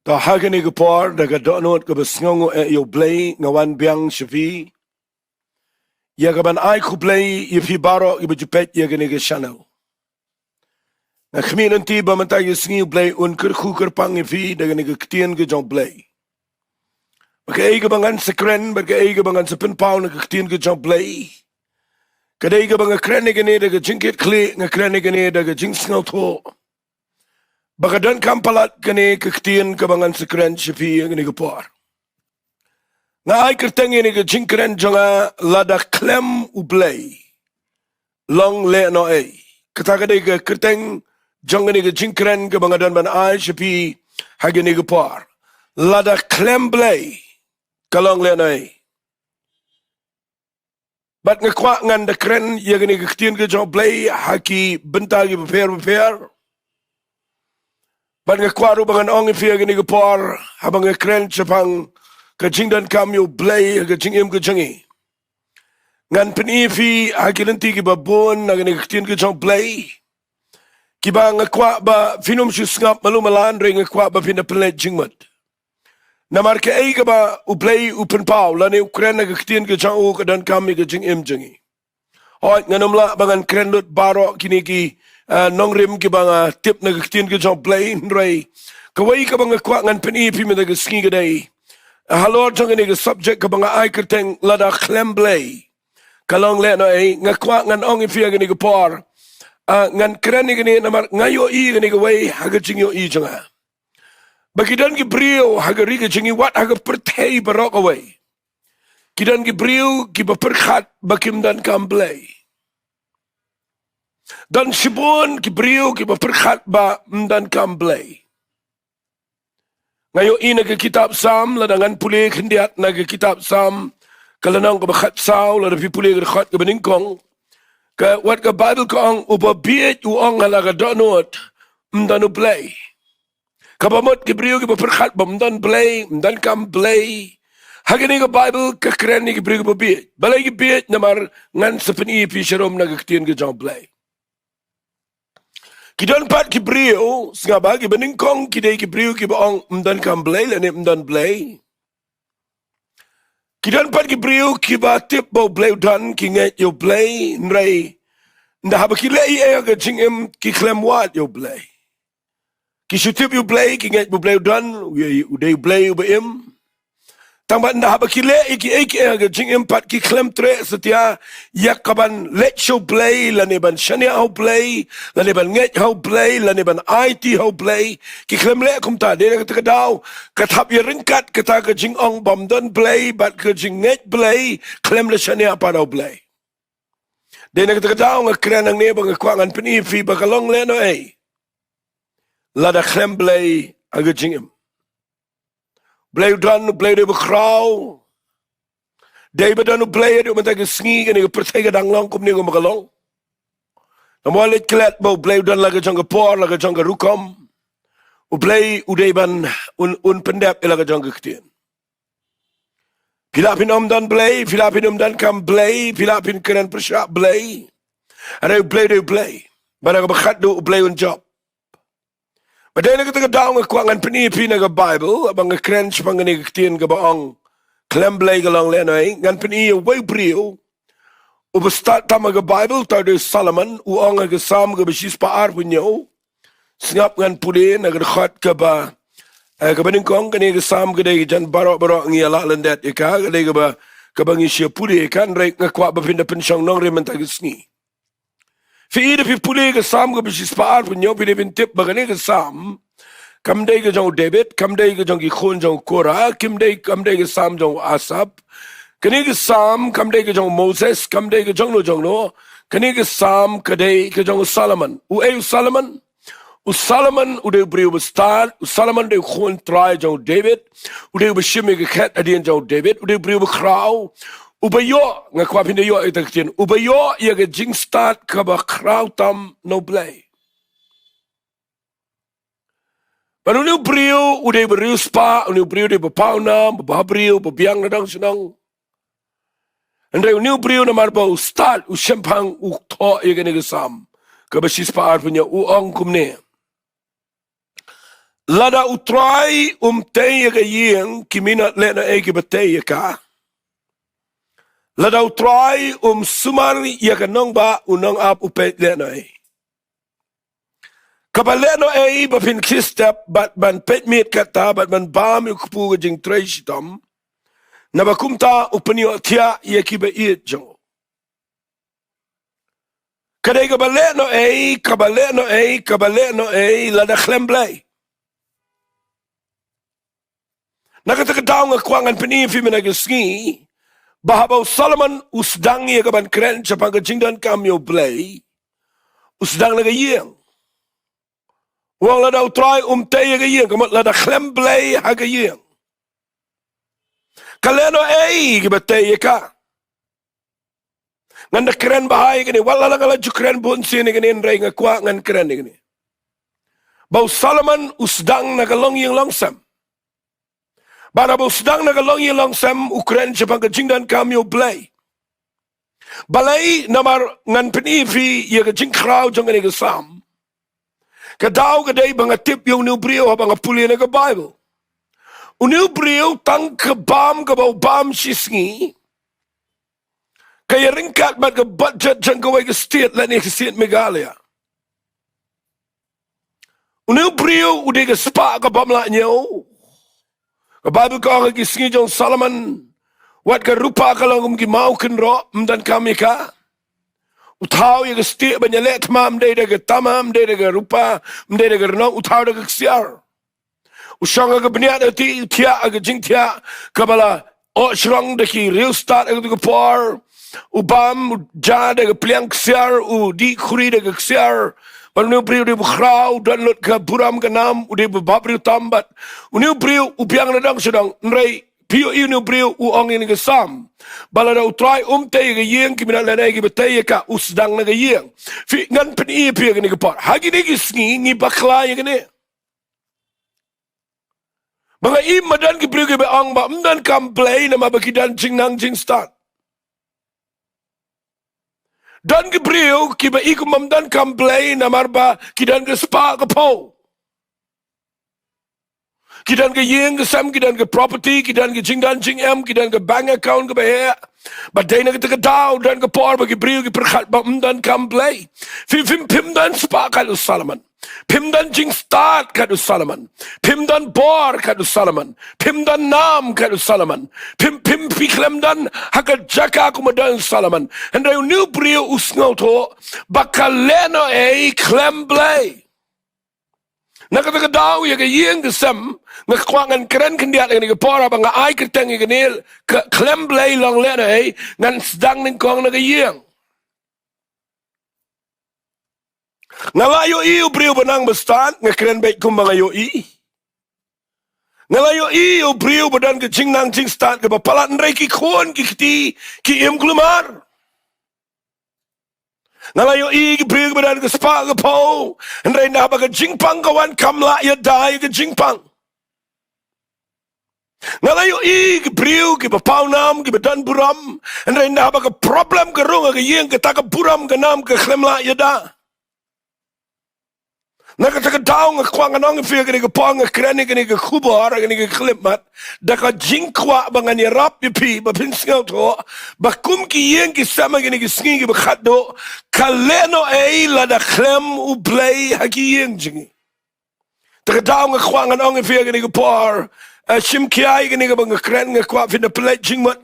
Ta hagani ke por daga donot ke besngongo yo BLEI ngawan biang shafi. Ya gaban ai ku BLEI ifi baro ibu jepet ya gani ke channel. Na khminan ti ba mantay sngi BLEI un ker khu ker pang ifi daga ni ke ktien ke jong BLEI. Baka eiga bangan sekren baka eiga bangan sepen pau na ke ktien ke jong BLEI. Kadai ga banga kren ni gani daga jingkit kli nga kren ni gani daga jing sngaw to. Baka dan kampalat kani kektien kabangan sekren shafi ngani gapor. Nga ay kerteng ini ke jingkren jonga lada KHLEM u BLEI. Long LEHNOHEI. Kata kadai ke kerteng jonga ni ke jingkren kabanga dan ban ay shafi hagani gapor. Lada KHLEM BLEI. Kalong LEHNOHEI. Bat ngakwa ngan da kren yagani ke kektien ke jong BLEI haki bentagi beper. Ban ngakwaru bangan ong ifi agani gapor habang ngakren chapang kajingdan kamyo BLEI kajingim kajangi. Ngan penifi hakilanti ki babon agani kektien ke jong BLEI. Kiba ngakwa ba finum shusngap malumalan re ngakwa ba pinapelet jingmat. Namar ke eiga ba u BLEI upen pau lani ukren na kektien ke jong u kadan kami kajingim jangi. Hoy nganumla bangan kren lut baro kini ki nong rim ki banga tip na kektien ke jong BLEI nrai kawai ka banga kwa ngan penipi me daga sngi gadai halor jong ni ke subject ka banga ai kerteng lada KHLEM BLEI kalong LEHNOHEI ngakwa ngan ong ifi agani ke por ngan kren ni gani namar ngayo I gani ke wai haga jingyo I jonga bagidan ki brio haga riga jingi wat haga pertei barok away kidan ki brio ki baperkhat bakim dan kam BLEI. Dan sibun ki brio ki baperkhat ba dan kam BLEI. Ngayon ina ke kitab Sam ladangan puli kendiat na ke kitab Sam kalanang ka bakhat saw ladapi puli ke khat ke beningkong ka wat ka Bible ko ang ubabiet uang halaga donot mdanu BLEI. Kabamot ki brio ki baperkhat ba mdan BLEI mdan kam BLEI. Hagani ka Bible ka kren ni ki brio ki babiet. Balay ki biet namar ngan sepeni pi sharom na kektien ke jong BLEI. Kidan pat ki brio singaba ki beningkong kidai ki brio ki baong mdan kam BLEI lani mdan BLEI. Kidan pat ki brio ki ba tip bo BLEI dan ki nget yo BLEI nrai nda haba ki lei ga jingim ki KHLEM wat yo BLEI. Ki shutip yo BLEI ki nget bo BLEI dan udai BLEI ba im. Tangbat nda haba ki lei ki ga jingim pat ki KHLEM tre setia yak kaban let show BLEI lani ban shania ho BLEI lani ban nget ho BLEI lani ban IT ho BLEI ki KHLEM le kum ta de ka daw katap ya ringkat kata ka jing ong bam don BLEI bat ka jing nget BLEI KHLEM le shania pa ho BLEI de na ka daw nga kren ang ne bang kwangan penifi ba kalong LEHNOHEI lada KHLEM BLEI aga jingim BLEI dan BLEI de bekrau. Dei dan BLEI de mentag sngi ni pertega dang long kum ni makalong. Namolit klet bo BLEI dan laga jang por laga jang rukom. U BLEI udai ban un pendep laga jang kektien. Filapin dan BLEI, Filapin dan kam BLEI, Filapin keren persyak BLEI. Ada BLEI de BLEI. Bana bakhat do BLEI un job. Badai na kita daw nga kuangan penipi na ka Bible abang nga kren sa pang kektien ka baong KHLEM BLEI kalong LEHNOHEI ngan peniya way brio ubastat tama ka Bible tawde Solomon uong nga Sam ka basis paar punyo singap ngan puli na kadakot ka ba kabaningkong kani ka Sam ka day jan baro-baro ang iyalalandet ika kaday ka ba kabang isya puli ikan ray nga kwa ba pinapensyong nong remantagisni. Fiida pi puli ka Sam ka basis paar punyo pinipintip ba kani ka Sam kamday ka jong David, kamday ka jong Gikhon jong Korah, kamday ka Sam jong Asap, kani ka Sam, kamday ka jong Moses, kamday ka jong no, kani ka Sam, kaday ka jong Solomon. Uay Solomon, Solomon uday brio bestad, Solomon uday khon try jong David, uday bashimi ka ket adian jong David, uday brio bakraw, ubayo nga kwa pindayo ita kitien, ubayo iya ka jing start ka bakraw tam no BLEI. Pero ni brio udah brio spa, ni brio de bepauna, bebabrio, bebiang nadang senang. Andai ni brio na marba start u sempang u to ye gani gesam. Kabasis pa punya uang kumne. lada utrai tei ga yeng kimina LEHNOHEI ki batei ka. Lada utrai sumari ya ka nong ba unong ap upet LEHNOHEI. Kapa LEHNOHEI ba pin kistap bat ban pet mit kata bat ban bam yu kupu jing trai shitom. Na ba kumta upanyo tia ya ki ba iit jong. Kadai kapa LEHNOHEI lada KHLEM BLEI. Nakatakataw nga kwangan pinifi minagisngi, bahabaw Solomon usdang iya kaban kren sa pagkajingdan kamyo BLEI, usdang nagayeng. Wang ladaw try umtay agayeng, kamat lada KHLEM BLEI hagayeng. LEHNOHEI kibatay ka. Nganda kren bahay gani, wala lang ala kren bunsin gani, nray nga kwangan kren gani. Baw Solomon usdang nagalong yung langsam. Bara bo sedang nagalong yung sam Ukraine sa pagkajingdan kamyo BLEI. Balay namar ngan pinifi yung kajing crowd yung ganyan sam. Kadaw kaday banga tip yung nubriyo habang apuli na ka-Bible. Unubriyo tang kabam kabaw bam sisngi. Kaya ringkat mat ka budget dyan kaway ka state lani ka state Megalia. Unubriyo uday ka spa kabam la nyo. Bible ko ang gisngi jong Solomon, wat ka rupa ka lang gimau kenro, mdan kami ka. Utaw yung sti banyalet mam day daga tamam day daga rupa, mday daga renong utaw daga ksiar. Usang aga bniat ati tia aga jing tia kabala o shrong daki real start aga daga por, ubam ja daga pliang ksiar u di khuri daga ksiar. Unu priu di bukrau dan lut ke buram kenam udi bebabriu tambat. Unu priu upiang nadang sedang nrei piu unu priu uong ini kesam. Balada utrai tei ke yeng kimina LEHNOHEI ki betei ka usdang na ke yeng. Fi ngan pen i piu ke ni kepot. Hagi ni kisngi ngi bakla yang ni. Mga i madan ki priu ke beong ba mdan kam BLEI nama bakidan jing nang jing start. Dan gebriu kiba iku mamdan kam BLEI namarba kidan ke spa ke po. Kidan ke yeng ke sam, kidan ke property, kidan ke jingdan jing em, kidan ke bank account ke bahaya. Badai nak kita daw dan ke por bagi briu ke perkat mamdan kam BLEI. Fim dan spa kadu Solomon. Pimdan jing start kadu Solomon. Pimdan bor kadu Solomon. Pimdan nam kadu Solomon. Pim piklem dan hakat jaka kumadan Solomon. Hendai new brio usngau to bakal LEHNOHEI KHLEM BLEI. Nakata daw ya yeng kesem ngakwangan keren kendiat ni kepora bang ai keteng ignil KHLEM BLEI long LEHNOHEI ngan sedang ning kong na yeng. Ngalayo iyo brio benang bestan ngakren baik kum bangayo i. Ngalayo iyo brio badan ke jing nang jing stan ke bapalat nrei ki khon ki kti ki im klumar. Ngalayo i brio badan ke spa ke po nrei na ba ke jing pang kawan kamla ya dai ke jing pang. Ngalayo i brio ke bapau nam ke badan buram nrei na ba ke problem ke rung ke yeng ke tak ke buram ke nam ke khlemla ya da. Nakatagadaw nga kwa nga nang fiya kani ka pa nga kreni kani ka kubar kani ka klipmat daka jingkwa ba nga nirap pi ba pinsingaw to ba kum ki yen ki sama kani ka singi ki ba khaddo ka LEHNOHEI lada KHLEM BLEI haki yen jingi takadaw nga kwa nga nang fiya kani ka par shim kiyay kani ka ba nga kren nga kwa fina pilat jingmat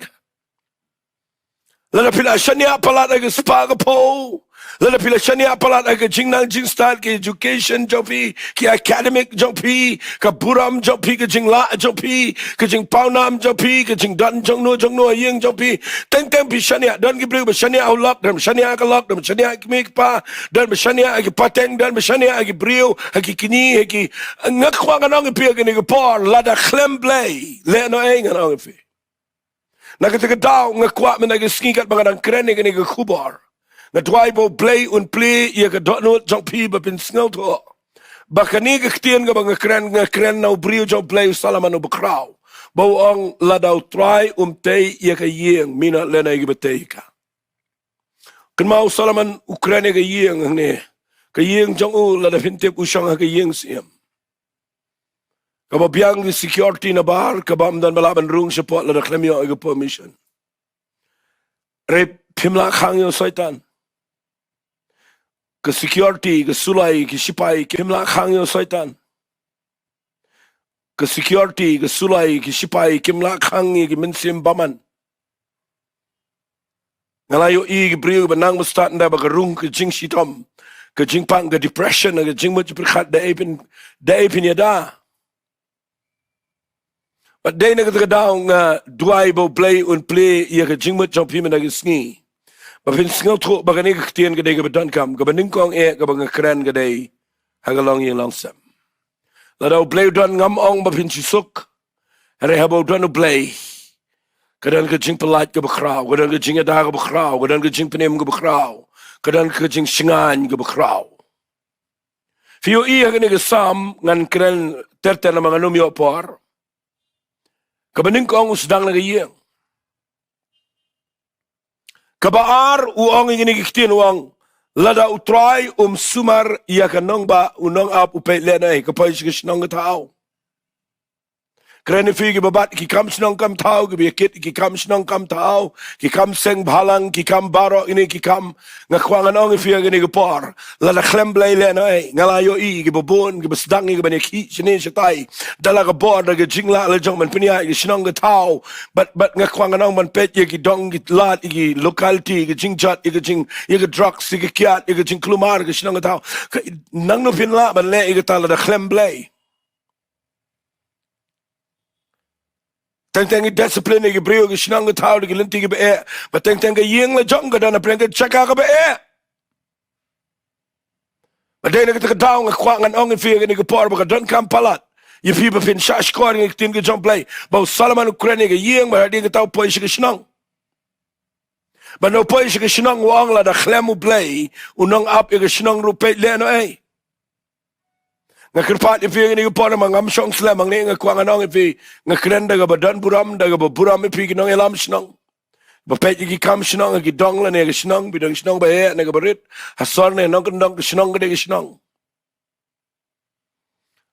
lada pila shanya palat aga spa ka po. Lala pila shania palat aga jingnang jing start ke education jopi ke academic jopi ke buram jopi ke jingla jopi ke jing paunam jopi ke jing dan jongno yeng jopi teng pi shania dan ki bri shania ulak dan shania ka lak dan shania ki mik pa dan shania ki pateng dan shania ki brio ki kini ki ngakwa ngang pi ke ni por lada KHLEM BLEI LEHNOHEI ngang fi nakatagadaw ngakwa men aga skingat bangadang krene ke ni kubar na tuay bo play play ya ka donut jong pi ba pin sngaw to baka ni ka ktien ka bang kren na brio jong play Solomon no bakraw bo ang ladaw try tei ya ka yeng mina LEHNOHEI gibatay ka kan mau Solomon Ukraine ka yeng ne ka yeng jong lada pintip usang ka yeng siem Kababiang di security na bar, kabam dan malaban rung support la KHLEM yo ego permission. Rep pimla khang yo soitan. Ke security, ke sulai, ke sipai, ke pimla khang yo soitan. Ke security, ke sulai, ke sipai, ke mla khang ke minsim baman. Ngalayo i ke briu benang mustat nda ba rung ke jing sitom. Ke jing pang ke depression, ke jing much berkhat da epin ya da. But day na kata daong duai bo play un play ia ke jing much jong pimen agi sngi. Ba pin sngo tro ba kani ke tien ke day ke bedan kam ke bening kong ke ba ngakren ke day hagalong yang langsam. La daw play don ngam ong ba pin sisuk. Hare habo don play. Kadan ke jing pelat ke bekrau, kadan ke jing ada ke bekrau, kadan ke jing penem ke bekrau, kadan ke jing singan ke bekrau. Fio iya kini ke sam ngan keren terter na mga numyo por. Kabaning kong usdang na gayeng. Kabaar uong ingini kikitin uang lada utray sumar iya kanong ba unong ap upay lenay kapay siya sinong tao. Keren figi babat ki kam sinong kam tao ki biakit ki kam sinong kam tao ki kam seng balang ki kam baro ini ki kam ngakwangan ong ifiya gini gapor lada KHLEM BLEI LEHNOHEI ngalayo i ki babon ki basdang ki banik hi sinin siya tay dala ka bor daga jingla ala jong man pinya ki sinong ka tao but ngakwangan ong man pet ki dong ki lat ki locality ki jingjat ki jing ki drugs ki kiat ki jing klumar ki sinong ka tao nang no pinla ban le ki tala da KHLEM BLEI. Teng discipline ke brio ke sinang ke tau ke lenti ke be but teng yeng la jong ke dana preng ke chaka ke be but dena ke tau ke kwangan ong fi ke ke por ba don kam palat ye people fin shash kor ke tin ke jong play ba Salaman Ukraine ke yeng ba ke tau poi ke sinang ba no poi ke sinang wang la da KHLEM BLEI unong ap ke sinang rupe LEHNOHEI ngakirpat ifi ngini ko na mangam song slam ang ni ngakwang anong ifi ngakren daga badan buram daga buram ifi ginong elam sinong bapet iki kam sinong agi dong la ne sinong bidong sinong ba e ne barit hasor ne nong kendong sinong gede sinong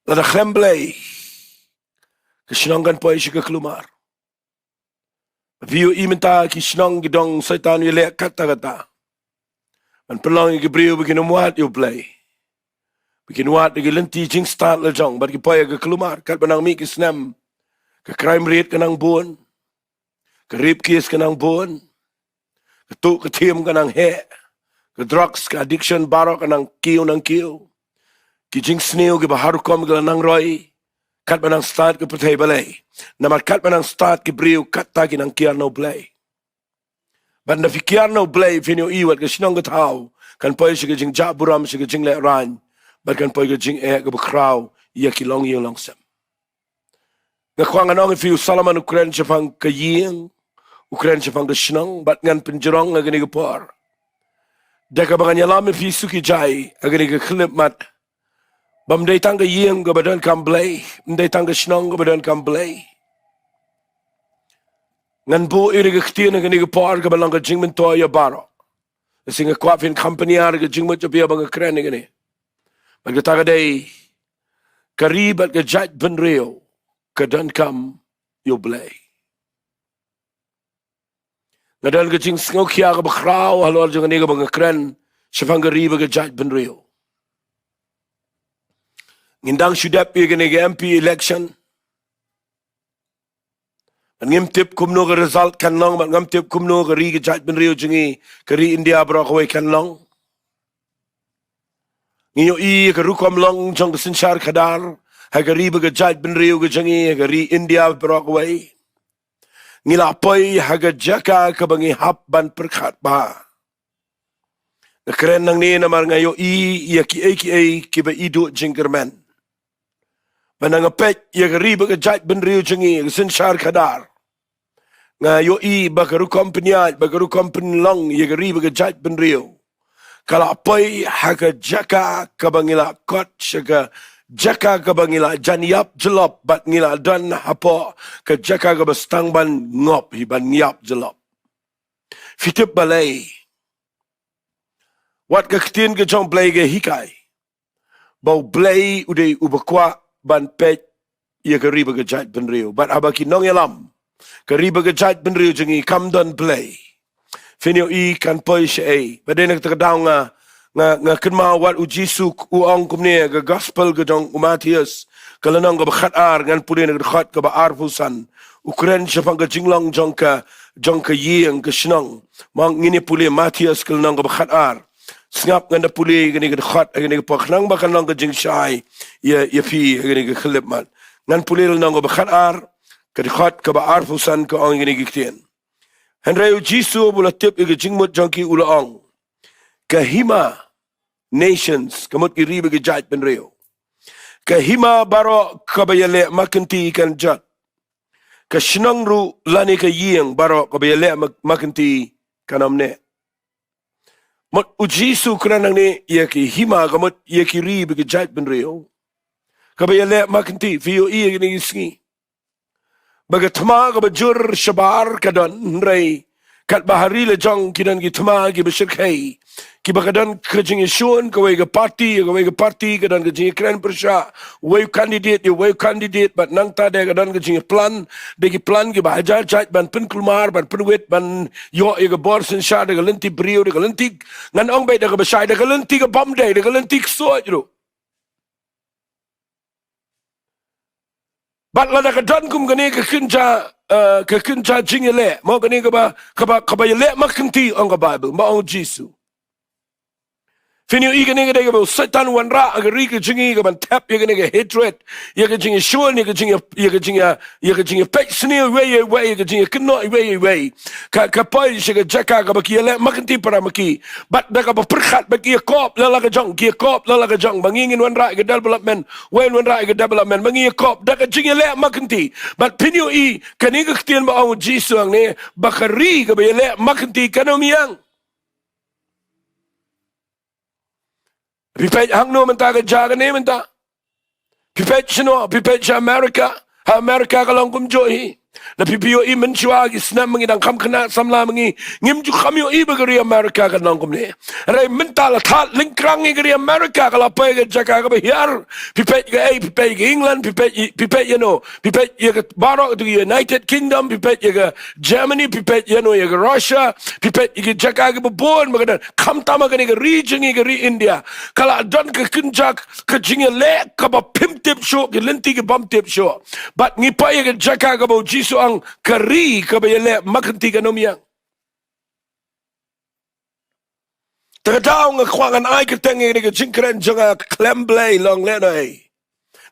la da KHLEM BLEI sinong kan poi shi klumar view imenta ki sinong gidong saitan yele kata man pelong ki brio begin muat you play bikin wat de lenti jing start la jong bat ki paya ke kelumar kat banang mi ki snam ke crime rate kanang bon ke rape case kanang bon ke tu ke tim kanang he ke drugs ke addiction baro kanang kiu ki jing sneo ke bahar kom ke nang roi kat banang start ke patay balay namat kat banang start ke brio kat ta ki nang kiar no play ban na fikiar no play finyo iwat ke sinong ke tau kan paya shi ke jing jaburam shi ke jing le ran Bahkan poi ke jing ke bekrau ia kilong yang langsam. Ngakwang anong ifi Salaman Ukraine Jepang ke yeng Ukraine Jepang ke sinong bat ngan penjerong agani ke por. Deka bangan yalam ifi suki jai agani ke klip mat. Bam day tang ke yeng ke badan kam BLEI, day tang ke sinong ke badan kam BLEI. Ngan bu iri ke ktiin agani ke por ke balang ke jing mentoa ya baro. Singa kwafin company ar ke jing mentoa bia bang Ukraine agani. Pagkataka day, karib at kajat benreo, kadan kam yo BLEI. Ngadan ka jing sngo kya ka bakraw, halo arjong aniga bang akren, siyapang karib at kajat benreo. Ngindang syudap yung ganiga MP election, at ngimtip kumno ka result kanlong, at ngimtip kumno ka ri kajat benreo jungi, kari India bro kaway kanlong. Ngiyo i karukom long jong sinchar kadar hagari baga jaj benreo ga jangi hagari India Brockway ngila poy haga jaka kabangi hap ban perkhat ba nakren nang ni namar ngayo i ki ba idu jingerman banang pet hagari baga jaj benreo jangi sinchar kadar ngayo i bagarukom penyaj bagarukom penlong hagari baga jaj benreo Kala poi haga jaka kabangila kot shaga jaka kabangila janiap jelop bat ngila dan hapo ke jaka kabastang ban ngop hiban niap jelop. Fitip balay. Wat ke ketin ke jong BLEI ke hikai. Bau BLEI uday ubakwa ban pet ia kariba gajat benrio but abaki nong yalam kariba gajat benrio jengi kamdon BLEI finio I kan poi she badena takadaw nga kenma wat ujisuk uang kumne ga gospel ga jong Matius kalanang ga bakhat ar ngan pulin ga khat ga ba arfusan Ukraine siapang ga jinglong jongka yeng ga shnong mang ngini pulin Matius kalanang ga bakhat ar Sngap nganda puli gani ga khat gani ga pakhnang ba kanang ga jingshai ya pi gani ga khlip man ngan puli nang ga bakhat ar ga khat ka ba arfusan ka ong gani ga tien Henry Jisu bula tip ga jingmut jongki ula ong kahima nations kamut iriba ga jat benreo kahima baro kabayale makanti kan jat ka shnang ru lani ka yeng baro kabayale makanti kanamne Mot ujisu kranang ni ia ki hima kamot ia ki ri bagi jat benreo. Kabaya le makanti fiyo ia gini isngi. Baga tama ka bajur shabar kadon ray kat bahari le jong kidan ki tama ki bashirkai ki bakadan kajing isyun kawai ka party kadan kajing kran persya way candidate but nang ta de kadan kajing plan de ki plan ki bahajar jat ban pen kulmar ban penwit ban yo ka borsen sha de kalenti brio de kalenti ngan ong bay de ka basai de kalenti ka bom de kalenti so jro Bat lada ka dan kum gani ka kinja jingele mo gani ka ba yele makanti ang ka Bible ma ang Jisu Finyo I gani ka ba satan wanra agari ka jingi ka ban tap ya gani ka hatred ya ka jingi shun ya ka jingi pek sneer way ka jingi kino way ka pai siya ka jaka ka ba ki yele makanti para maki bat da ka ba perkhat ba ki kop lala ka jong bangingin wanra ka development wen wanra ka development bangi kop da ka jingi le makanti but pinyo I kani ka ktian ba ang Jisu ang ne bakari ka ba yele makanti kanomiyang Pipet hangno menta ka jaga ne menta. Pipet Amerika ka lang kumjohi. Na pipiyo I menchua ki snap mangidang kam kana samla mangi ngim ju khamyo I bagari Amerika ka lang kumne. Ray mental that linkrang igari Amerika ka la pa ka jaka ka bahiyar. Pipet ka England, pipet ya ka baro to United Kingdom, pipet ya ka Germany, pipet ya ka Russia, pipet ya ka jaka ka babon magadan kam tama ka ni ka region igari India. Kala don ka kunjak ka jinga le ka ba pim tip show ka lenti ka bum tip show. But ngipa ya ka jaka ka ba Jisu ang kari kabayale makanti kanomiyang. Tagadaw nga kwangan ay katengi nga jingkren janga KHLEM BLEI long LEHNOHEI.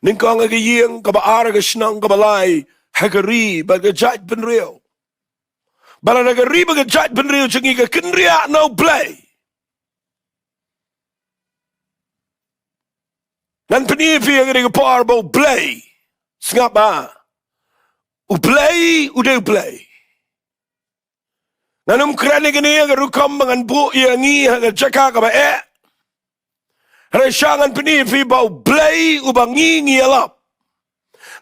Ningkong nga giyang kabaara ka sinang kabalay hagari bagajat benreo. Bala nagari bagajat benreo jangi ka kinriya no BLEI. Nan panipi ang nga parbo BLEI. Singap ba? BLEI udah BLEI. Nanum kerana gini yang rukam dengan bu yang ni yang jaka kaba Resangan penipi bau BLEI ubangi ngialap.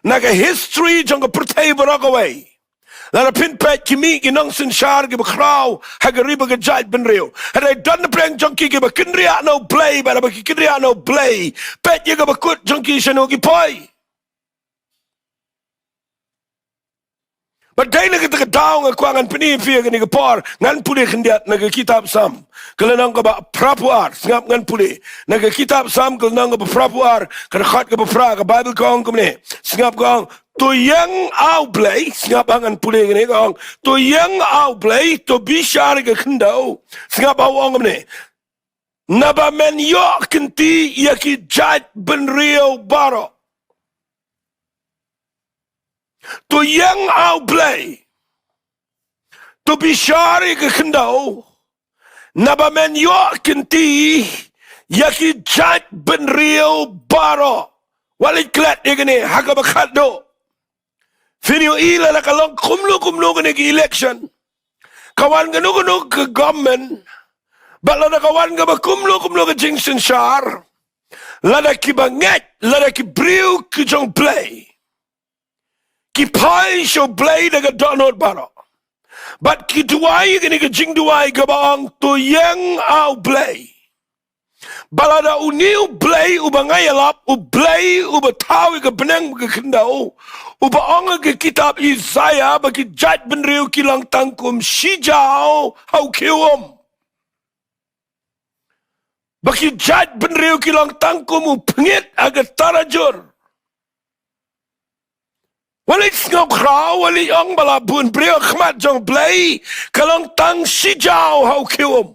Naga history jangka pertai berakawai. Lala pinpet kimi ginang sensyar ki bakraw hagari bagajat benreo. Ada dan preng jangki ki bakindria no BLEI bara bakindria no BLEI. Pet ye ka bakut jangki sano ki poi. But dahil kita ketawa nga kwangan penipi nga nga par ngan puli kendiat naga kitab sam kalanang ka ba prapuar ngap ngan puli naga kitab sam kalanang ka ba prapuar karakat ka ba pra ka Bible kong kumne ngap kong to yang au BLEI ngap ngan puli nga kong to yang au BLEI to bishar ka kendau ngap au ong kumne naba men yo kenti yaki jat benrio baro to yang au BLEI to bishari ke kendau naba men yo kenti yaki jat benrio baro walit klat igani hakabakat do finyo ila la kalong kumlo gani ki election kawan gano ke government bala na kawan ga ba kumlo ke jingsen shar lada ki banget lada ki briu ki jong BLEI ki pai show BLEI daga donor baro but ki duai gani ka jing duai ka baang to yang au BLEI Balada uniu BLEI ubangayalap u BLEI ubatawi ke benang ke kendau uba onga ke kitab Isaiah bagi jat benriu kilang tangkum sijau hau kiwom bagi jat benriu kilang tangkum u pengit agak tarajur walik ngok krau walik ong balabun beriu khmat jong BLEI kalang tang sijau hau kiwom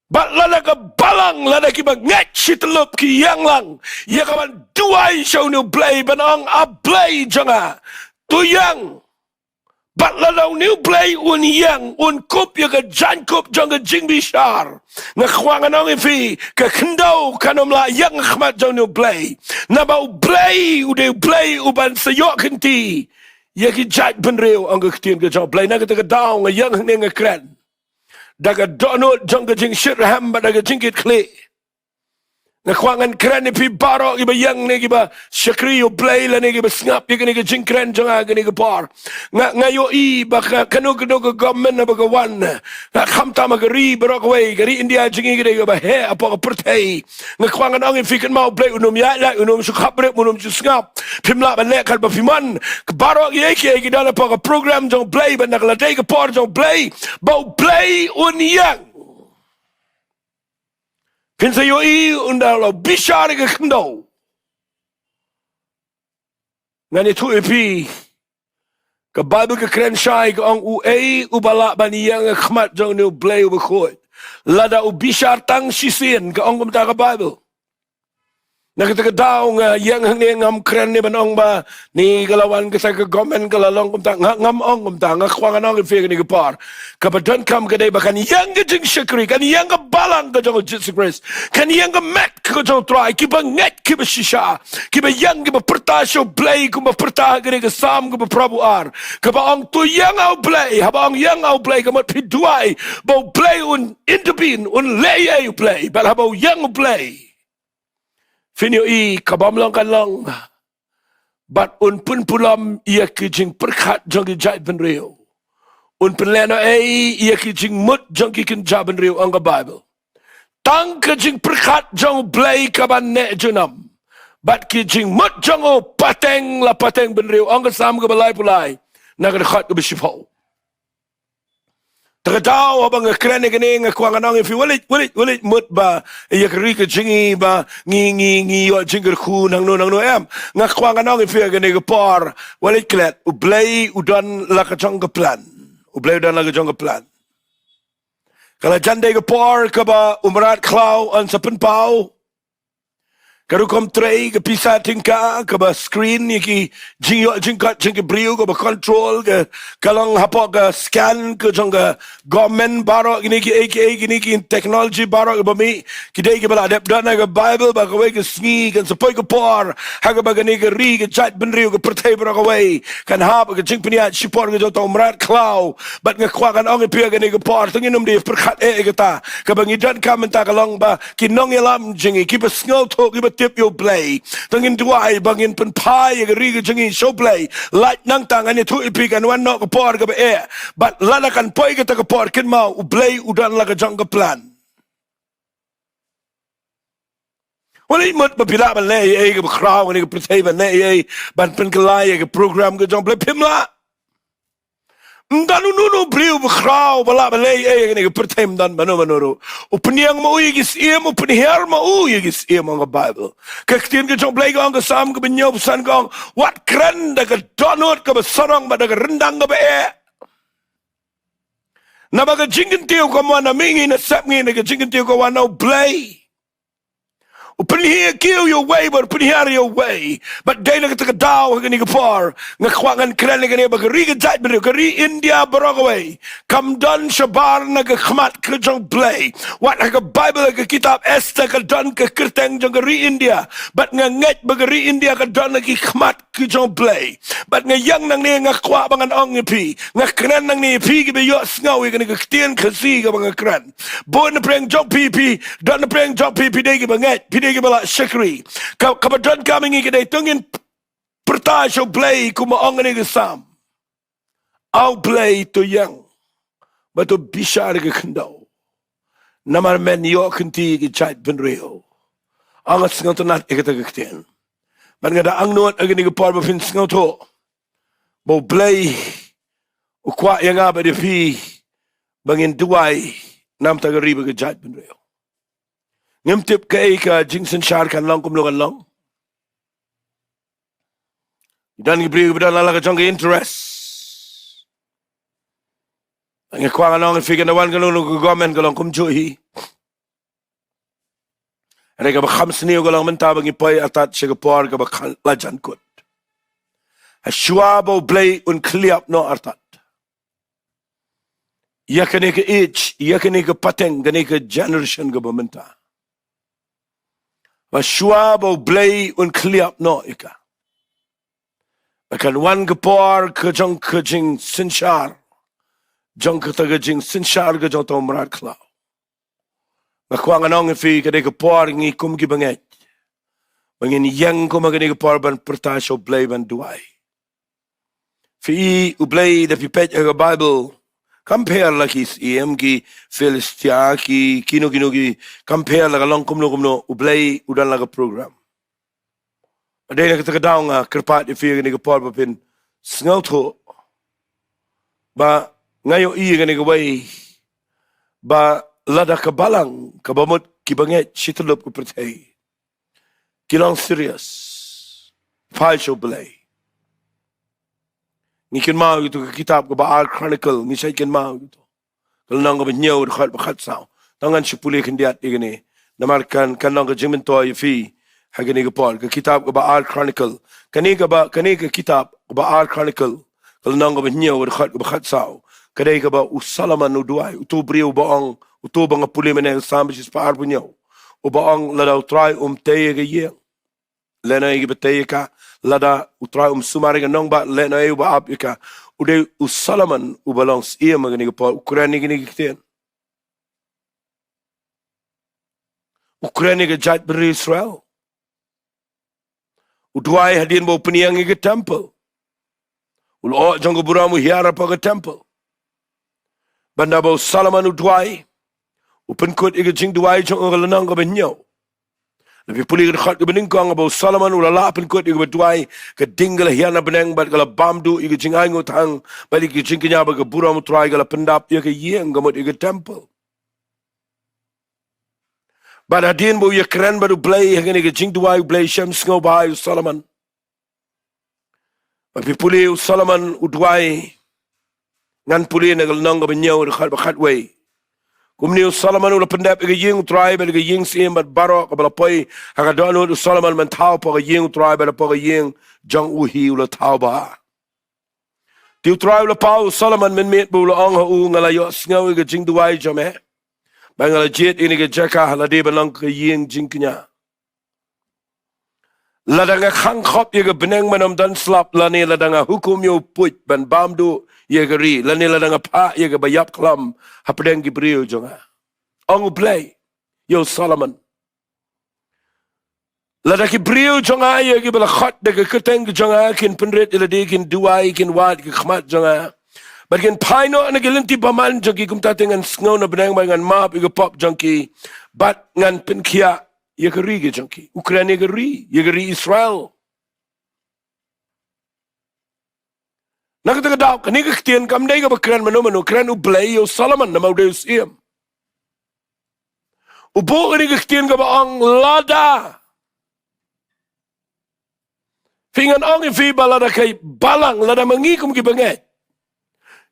Bat lada ke balang, lada ki banget si telup ki yang lang. Ya kawan duai syau ni BLEI banang a BLEI janga. Tu yang. Bat lada ni BLEI un yang, un kup ya ke jan kup jang ke jing bishar. Ngakwangan ang ifi, ke kendau kanom la yang khmat jang ni BLEI. Nabau BLEI, ude BLEI uban sayok kenti. Ya ki jat benreu ang ke ketien ke jang BLEI. Nak kita ke daung, yang ni ngekran. Daga donut jong ke jing shirham ba daga jingkit kli na kwangan kran ni pi barok iba yang ni iba syakri yo BLEI la ni iba snap ni ke jing kran jong aga ni ke par ngayo i ba kanu ke government ba ke wan na khamta ma ke ri barok way ke ri India jingi ke ba he apa ke pertai nga kwangan ang fikan mau BLEI unum ya la unum su khabre unum su snap pimla ba le kal ba piman ke barok ye ke dala pa ke program jong BLEI ba nak la dai ke par jong BLEI ba BLEI un yang Pinsa yo i undalo bishar ke kendo. Ngani tu epi ke Bible ke kren shai ke ang uai ubala bani yang khmat jong ni BLEI ubakot. Lada u bishar tang sisin ke ang kumta ke Bible. Nak kita daw nga yang ni ngam kren ni banong ba ni galawan ke sa ke government galalong kumta ngam ong kumta nga kwangan ang ifi ni par kapadan kam ke day bakan yang ke jing syakri kan yang ke balang ke jong Jesus Christ kan yang ke mat ke jong try ki banget ki shisha ki ba yang ki ba pertasyo BLEI ku ba pertah ke sam ku ba prabu ar ke ba ang tu yang au BLEI ha ba ang yang au BLEI ke mat piduai ba BLEI un intervene un leye BLEI ba ha ba yang BLEI Finyo i kabamlang kanlang bat un pun pulam ia kijing perkat jong jai benreu un penleno ia kijing mut jong kikin ja benreu ang Bible tang kijing perkat jong BLEI kaban ne junam bat kijing mut jong o pateng la pateng benreu ang sam ke balai pulai nak khat ke besipau Terdaw abang keren ni ngakwangan ang if walit mut ba iya kri ke jingi ba ngi yo jingger khu nang no em ngakwangan ang if gani ke par walit klet u BLEI udan la ka jong ke plan u BLEI udan la ka jong ke plan kala jande ke par ka ba umrat klau an sa pau Karukom tray ke pisa tingka ke ba screen ni ki jingkat brio ke ba control ke kalang hapa ke scan ke jong ke government baro gini ki aka gini ki technology baro ke ba mi kidai ke bala adap dana ke Bible ba ke sngi kan sepoi ke por haga ba gini ke ri ke chat benrio ke pertai baro ke kan hap ke jing peniat sipor ke jota umrat klau bat ngakwakan ong pia gini ke por tengin di perkhat ke ta ke bangidan ka menta kalong ba kinong yalam jingi ki ba sngo to ki ba tip yo BLEI tangin duai bangin pen pai ke ri ke jingi show BLEI light nang tangan tu ipi kan wan no ke por ke ba but lana kan poi ke ta ke por kin mau BLEI udan la ke jong ke plan wali mut ba pila ba le ke kraw ni ke pretay ba ne ban pen ke lai ke program ke jong BLEI pimla Ndanu nunu brio begrauw bala balei ni ke pertem dan manoro opniang mo igis iem opniher mo igis iem ang Bible kaktin ke jong BLEI ang sam ke benyob san gong wat kren da ke donut ke besarang ba da ke rendang ke na ba ke jingin tiu ko mo na mingi na sap ngi na ke jingin tiu ko wa no BLEI Open here, kill your way, but open here your way. But they look at the dow, and you far. Nakwangan Krennigan, but Riga Tiber, Kari India, Baragaway. Come done, Shabar, Nagakhmat, Kajong BLEI. What like a Bible, like a kitab, Esther, Kadun, Kirtang, Jongari India. But Nanget, Bagari India, Kadun, Khmat, Kajong BLEI. But nga young Nang Nakwabang and Ongipi. Nakran Nang Pi, give you snowy, and a Tian Kasi, Gabang a Kran. Born the praying job PP, done the praying job PP, they give a net. Bala syakri kapadan kami ngi kedai tungin pertasyo BLEI kumaong ni kesam au BLEI to yang batu bishar ke kendau Namar men yo kunti gichat benreo. Angat singaw tanat ikatagaktian. Man nga da ang nuot agani gapar bafin singaw to. Bo BLEI ukwa yang aba di fi bangin duway nam tagariba gichat benreo. Ngimtip ka ka jingsen shar kan lang kumlo kan lang. Dan gibri gibda lalaga jang interest. Ang ikwang anong ifiganawan ka nung government ka lang kumjuhi. Ano ka ba kamsniyo ka lang mantabang ipay atat siya kapar ka ba lajan kut. Aswabo BLEI unkliap no artat. Iya ka ni ka age, iya ka ni ka pateng, gani ka generation ka ba manta. Aswabo BLEI unkliap no ika. Makan wan kapar ka jing sinshar. Jong kataga jing sinshar ga jong to marat klaw. Makwang anong ifi kada ka par ngi kum gibanget. Mangin yang ko magani ka par ban pertasyo BLEI ban duay. Fi BLEI da pipet aga Bible compare lakis ki Philistia ki kino ki compare laga long kumno BLEI udan laga program. Adena kataga daw nga kerpat ifi gani ka par bapin sngaw to ba ngayon iya gani gaway ba lada kabalang kabamot kibanget situlop ko pertay kilang serious falso BLEI ngikin mau gitu ke kitab ko ba Art Chronicle ngisay kin mau gitu kalau nang ko nyaw khat bakhat saw tangan sipuli kendiat igani namarkan kanang ko jimin to fi hagani ko por ke kitab ko ba Art Chronicle kani ka kitab ko ba Art Chronicle kalau nang ko nyaw khat bakhat saw kadai ka ba usalaman no duay utubriu baang utubang puli menel sambis pa arbunyo o baang ladaw try teye ga yeng lena igi beteye ka lada utray sumari ga nong ba lena ay ba ap ka uday usalaman ubalong iya magani pa Ukraine gini giten Ukraine ga jat beri Israel uduay hadin bo peniang igi temple ulo jang buramu hiara pa ga temple banda ba Salaman udway upen kot iga jing duay jong ngalanang ga benyo nabi puli ga khat ga bening ko nga ba Salaman ulala pen kot iga duay ka dinggal hiana beneng bat gala bamdu iga jing ay ngotang balik iga jing kanya ba ga bura mo try gala pendap ya ka yeng gamot iga temple bada din bo ya kren ba BLEI hangin iga jing duay BLEI shem sngo ba Salaman nabi puli Salaman udway ngan puli nagal nang ga benyaw khat bakhat way kumni Salaman ula pendap ga ying tribe ga ying sim bat baro ka bala poi ha ga donu Salaman man tau pa ga ying tribe ba pa ga ying jang uhi ula tau ba tiu tribe la pa Salaman men met bu la ang ha u ngala yo sngaw ga jing duai jame ba ngala jet ini ga jaka hala de balang ga ying jing knya ladanga khang khop ye ga beneng manam dan slap lani ladanga hukum yo put ban bamdu ye gari lani ladanga pa ye ga bayap klam hapdeng gibriu jonga ang BLEI yo Salaman ladaki briu jonga ye ga bala khat de ga keteng jonga kin penret ilade kin duai kin wat ki khmat jonga bagian paino na gilinti paman jongi kumta tengan sngaw na beneng bangan map iga pop jonki bat ngan penkia ye gari ge jonki Ukraine ye gari Israel nakataga daw kani kaktian kam day ka bakran mano kran BLEI yo Salaman na maudeus iem ubo kani kaktian ka ba ang lada fingan ang ifi balada kay balang lada mangikum gibanget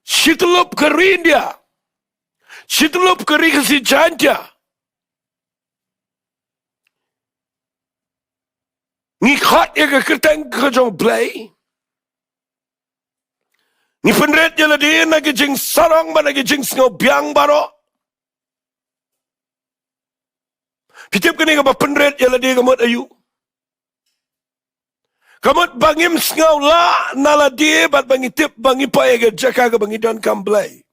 situlup ka rindia situlup ka rikasi janja ngikhat ya ka kerteng ka jong BLEI ni penret jala dia na gijing sarang ba na gijing sngo biang baro pitip kani ka ba penret jala dia kamot ayu kamot bangim sngo la nala dia bat bangi tip bangi pa ya jaka ka bangi don kam BLEI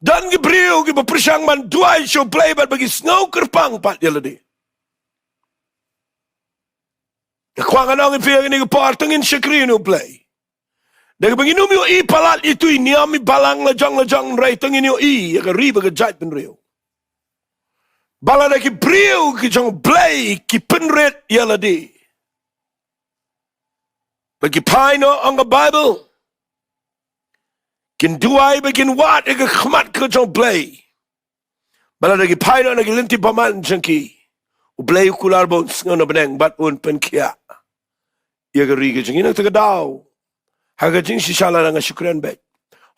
dan gibriu gi ba persang man duai show BLEI bat bagi sngo kerpang pat jala dia Nakuha nga nang ipiyag ni partingin siya krino BLEI. Daga banginum yo I palat itu niami balang lajang rai tengin yo I ya riba ga jait ben rio. Bala da ki brio ki jong BLEI ki penret yala di. Bagi paino ang Bible. Kin duai bagin wat ega khmat ke jong BLEI. Bala da ki paino na ki linti paman jangki. U BLEI kular bon ngono beneng bat un pen kia. Ya ga riga jang ina taga daw. Haga jing sishala nga syukran bet.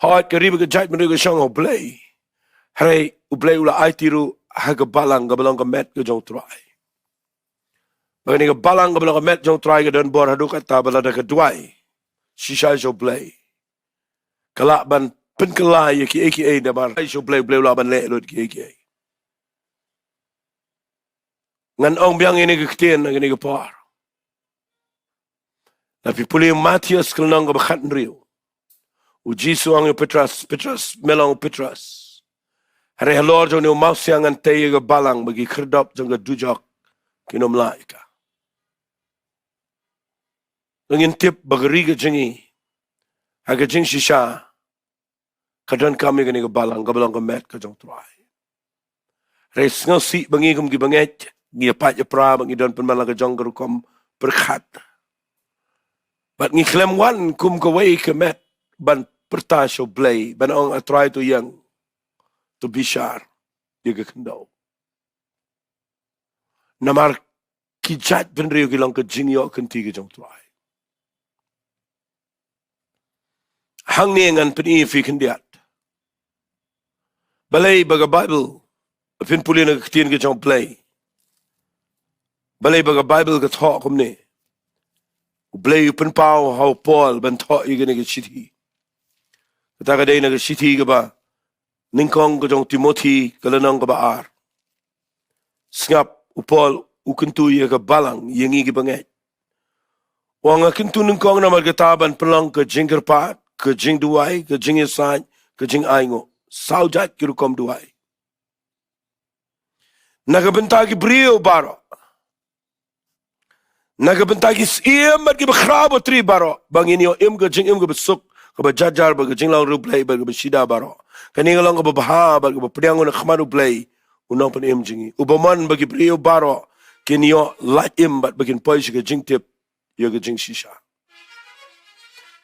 Hawat ka riba ga jait men riga syang o BLEI. Haray u BLEI ula ay tiru haga balang ka met ka jong try. Bagani ka balang ka met jong try ka don bor haduk at tabala da ka duay. Sisha jo BLEI. Kala ban penkala ya ki AKA na bar. Jo BLEI ula ban le lot ki AKA. Ngan ong biang ini ka kitien na gani ka par. Tapi puli Matias kelnang ka bakat nriyo. Ujisu ang Petras melang Petras. Hari halor jong ni umaw siyang antay ka balang bagi kerdop jong ka dujok kinom laika. Ngintip bagari ka jengi. Haga jeng sisha. Kadon kami ka ni ka balang ka met ka jong try. Hari sengaw si bangi kum ki banget. Ngiapat ya pra bangi don penmalang ka jong karukom berkat. But ngi KHLEM 1 kum kaway ka met ban pertasyo BLEI ban ang atry to yang to bishar yaga kendo. Namar kijat ben riyo kilang ka jingyo kanti ka jong try. Hang niyangan panifi kandiat. BLEI baga Bible apin puli na kaktiin ka jong BLEI. BLEI baga Bible ka thok kum ni. BLEI upen pao hau Paul ban thok iga na ka shiti. Kata ka day na ka shiti ka ba ningkong ka jong Timothy kalanang ka ba ar. Singap upol ukentu ya ka balang yengi ka banget. Wang akentu ningkong na magkataban pelang ka jingger pat, ka jing duway, ka jing isay, ka jing aingo. Saujat kirukom duway. Nagabentagi brio baro. Nagabentagi siem at kibakrabo tri baro. Bangin yo im ka besuk, ka ba jajar, ba ka jing lang rublay, ba ka ba shida baro. Kanina lang ka ba baha, ba ka ba priyango na kamaru blay, unang pan im jingi. Ubaman ba ki brio baro, kinyo lat im bat bakin poy si ka jing tip, yo ka jing shisha.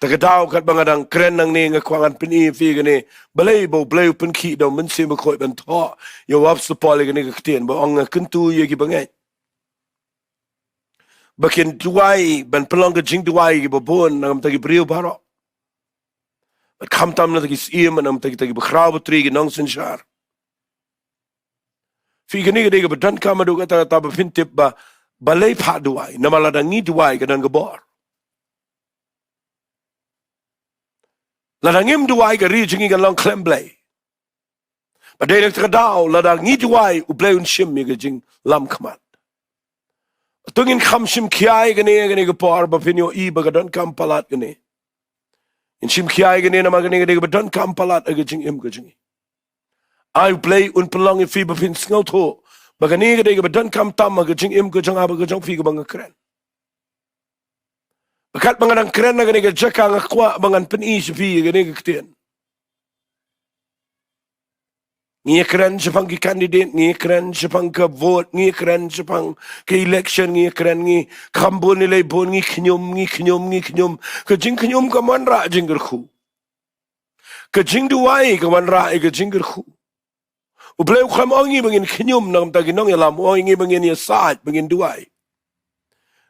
Takadaw kat mga dang kren nang ni nga kwangan pinifi gani, BLEI pen ki daw, mensi makoy ban to, yo waps to poli gani kaktiyan, ba ang kentu yo ki bangay. Bakin duway, ban pelang ka jing duway ki babon, nang tagi brio baro. At kamtam na tagi siem, nang tagi bakraw tri ginang sinsyar. Fi gani gani ka badan kamadu ka taba pintip ba, BLEI pa duway, namaladangi duway ka dan gabor. Ladangim duway ka ri jingi ka lang KHLEM BLEI. Paday nagtakadaw, ladangi duway, BLEI unshim mi ka jing lam kamat. Tungin kamshim kiyay gani ka par, bapinyo I ba ka dan kampalat gani. Inshim kiyay gani naman gani ka dan kampalat aga jing im ka jingi. Ay BLEI unpalang ifi bapin singaw to, bagani ka ba dan kamtam aga jing im ka jang aba ka jang fi ka banga kren. Bakat mga nang kren na gani ka jaka nga kwa bangan penisi fi gani ka ktiyan. Ngi kren siya pang ki candidate, ngi kren siya pang ka vote, ngi kren siya pang ka election, ngi kren ngi kambo nilay bon, ngi kinyom. Ka jing kinyom ka manra jing gerku. Ka jing duway ka manra ka jing gerku. BLEI ukam ongi bangin kinyom na kamtagi nong yalam, ongi bangin yasaad bangin duway.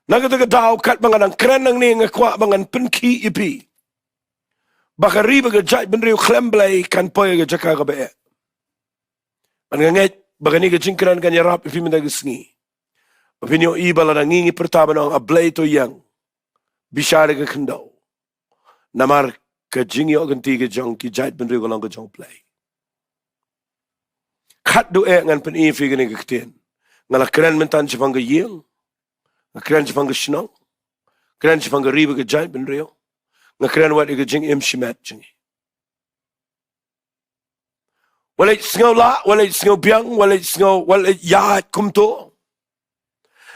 Nagatagadaw kat mga nang kren nang ni nga kwa bangan penki ipi. Baka riba ka jay benriyo KHLEM BLEI kan poy ka jaka ka bae. Manganget, baka ni ka jingkran ka nyarap ipi mindagisngi. Mapinyo iba la nangingi pertaba ng BLEI to yang. Bishara ka kandaw. Namar ka jingyo ganti ka jang ki jay benriyo ka lang ka jang BLEI. Kat do ngan penifi ka ni ka ktin. Nga kren mentan siya pang ka ying. Kren siya pang ka sinang. Kren siya pang ka riba ka jay benriyo. Nga kren wat ka jing im shimat jingi. Walay singaw la, walay singaw biyang, walay yahat kumto.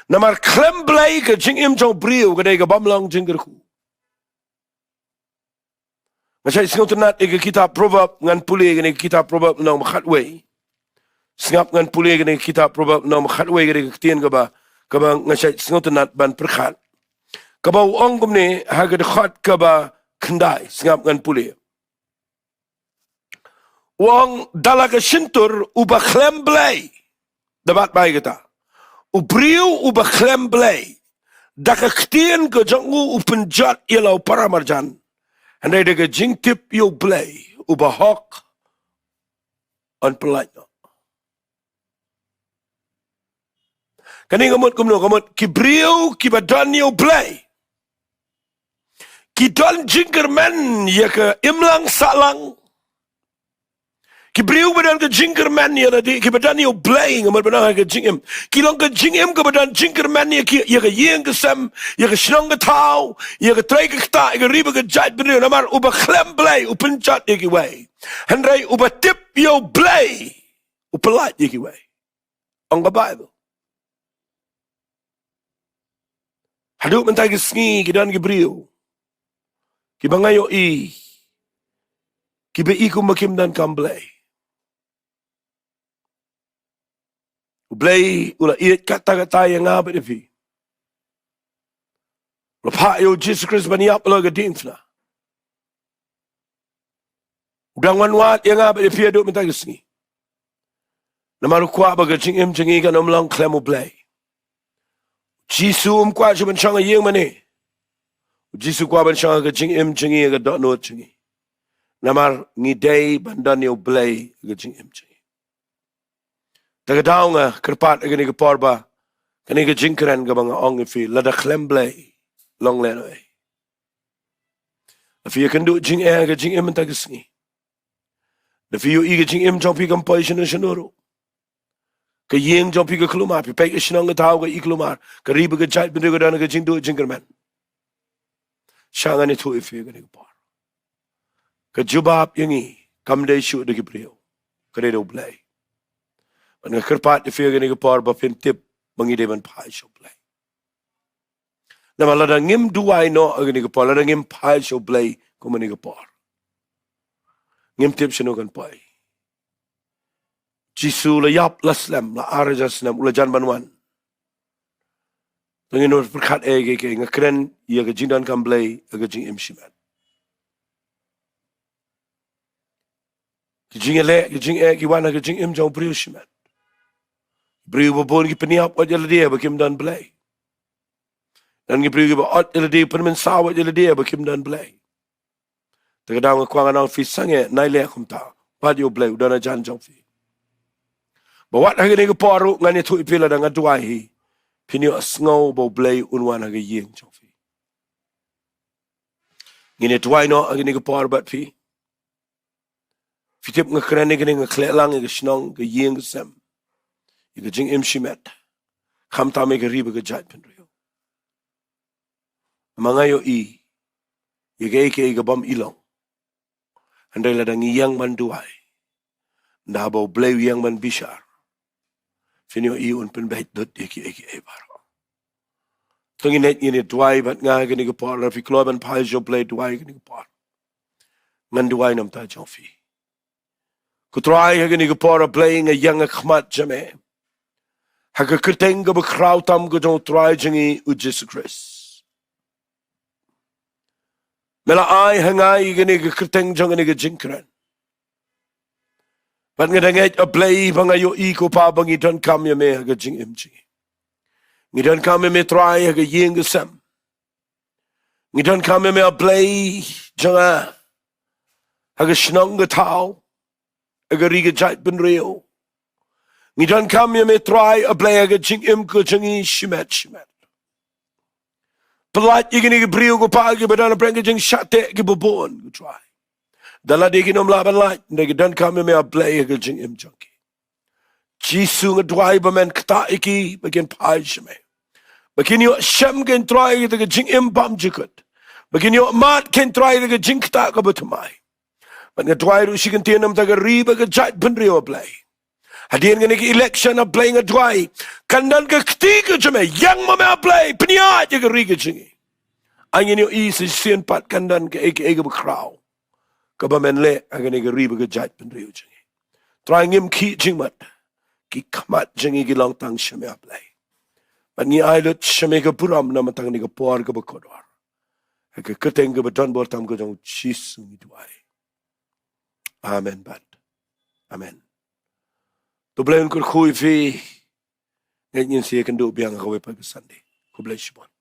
Namar KHLEM BLEI ka jing im jang brio ka day ka bamlang jing gerku. Masay singaw tunat ika kitab proverb ngan puli gani kitab proverb na makhatway. Singap ngan puli gani kitab proverb na makhatway gani katian ka ba ngasay singaw tunat ban perkhat. Ka ba uong kumni hagad khat ka ba kendai singap ngan puli. Uong dalaga sintur uba KHLEM BLEI. Dapat baik kita. Ubriu uba KHLEM BLEI. Daka katian ka jangu upenjat ilaw para marjan. Andai daga jingtip yo BLEI uba hok on pelatnya. Kani kamut kibriu kibadan yo BLEI. Kidon jingkerman ya ke imlang salang. Kibriu badan ke jingkerman ya tadi kibadan yo BLEI ngamut badan ke jingem. Kilong ke jingem ke badan jingkerman ya ke yeng ke sem ya ke senang ke tau ya ke trai ke kta ya ke riba ke jat bener namar uba KHLEM BLEI upenjat ya ke way. Handai uba tip yo BLEI upelat ya ke way. Ang Bible. Haduk mentai ke sengi kidan kibriu. Kibangayo kibai kumakim dan kam BLEI. BLEI ula iit kata-kata yang ngabit ipi. Lepak yo Jesus Christ baniap laga dingsna. Udang wanwat yang ngabit ipi aduk mentai ke sengi. Namaru kuat baga jingim jengi kan omlang KHLEM BLEI. Jisu kuat cuman syanga yang mana? Jisu kuat ban syanga ke jingim jengi ke dok not jengi. Namar ngidai bandan yo BLEI ke jingim jengi. Tagadao nga kerpat agani ke porba kani ke jingkran ke bang ong ifi lada KHLEM BLEI long LEHNOHEI. Afi ya kendu jing ke jingim mentai ke sengi. Afi yo ke jingim jompi kampai senuru. Ke yeng jompi ke kelumar pi pek senang ke tau ke iklumar ke riba ke jait benda ke dana ke jingdu jingkerman. Syangan itu ifi kani ke por. Ke jubab yangi kamdai syuk de ke priyo. Keredo BLEI. Nga kerpat ifi gani ke por bapin tip mengideman pai show BLEI. Nama lada ngim duai no gani ke por lada ngim pai show BLEI kumani ke por. Ngim tip sino kan pai. Jisu la yap laslam la arajasnam ula jan banwan. Tengin perkat ke ngakren ia ke jindan kan BLEI ke jing imshiman. Ke jing elek ke jing ki wana ke jing im jong priu shiman. Beri babon ki peniap wat jala dia bakim dan BLEI. Dan ki beri ki baot jala dia penemen sawat jala dia bakim dan BLEI. Terkadang ngekuangan ang fi sange naile akum ta. Pad yo BLEI udana jan jong fi. Bawat hagi ni ke poru ngani tu ipila dan ngaduai hi. Pinyo asngau bau BLEI unwan hagi yeng jong fi. Ngini tuai no hagi ni ke poru bat fi. Fitip ngakran ni kini ngaklek lang ke senang ke yeng ke sem. Ika jing imshimet. Kam tame ke riba ke jat penrio. Mangayo ika ika bam ilong. Andai ladang yang manduai. Ndabau BLEI yang man bishar. Finyo un penbait dot ika baro. Tungin net ini duai bat nga gani ke por. Rafi kloban pai jo BLEI duai gani ke por. Ngan duai nam ta jofi. Kutrai gani ke por BLEI nga yang akmat jame. Haka kerteng ke bekrau tam ke jong try jengi u Jesus Christ. Mela ai hangai gani ke kerteng jong gani ke jingkran. Pat ngedanget a BLEI bangayo ko pa bangi don kam ya me haka jing imji. Ngidon kam ya me try haka yeng ke sam. Ngidon kam ya me a BLEI jonga haka shnong ke tau. Haka riga jait ben reo. Ngidan kami me try a BLEI aga jing im ko jingi shimet. Pelat igini ke brio ko pagi badana preng jing shate ke bobon ko try. Dala de ginom laban light ngidan kami me a BLEI aga jing im junkie. Jisu ngadwai ba men kta iki bagian pai shime. Bagian yo shem gen try aga jing im bam jikut. Bagian yo mat ken try aga jing kta ka batumai. But ngadwai ru shigen tienam taga riba ka jat benrio a BLEI. Hadirin nga election na BLEI nga duai. Kandan ka ketiga jame. Yang mame BLEI. Peniat ya ka riga jingi. Angin yung isa siyan pat kandan ka eka bekrau. Kabamen le agan ega riba ga jait pen riu jengi. Trangim ki jingmat. Ki kamat jengi gilang tang shame ablay. Mani ailut shame ga puram na matang ni ga puar ga bakodor. Ega keteng ga baton bortam ga jang chisung ituai. Amen bad. Amen. To blayon kur khui fi. Ngayon siya kan do biyang kawe pag Sunday. Ko bless you.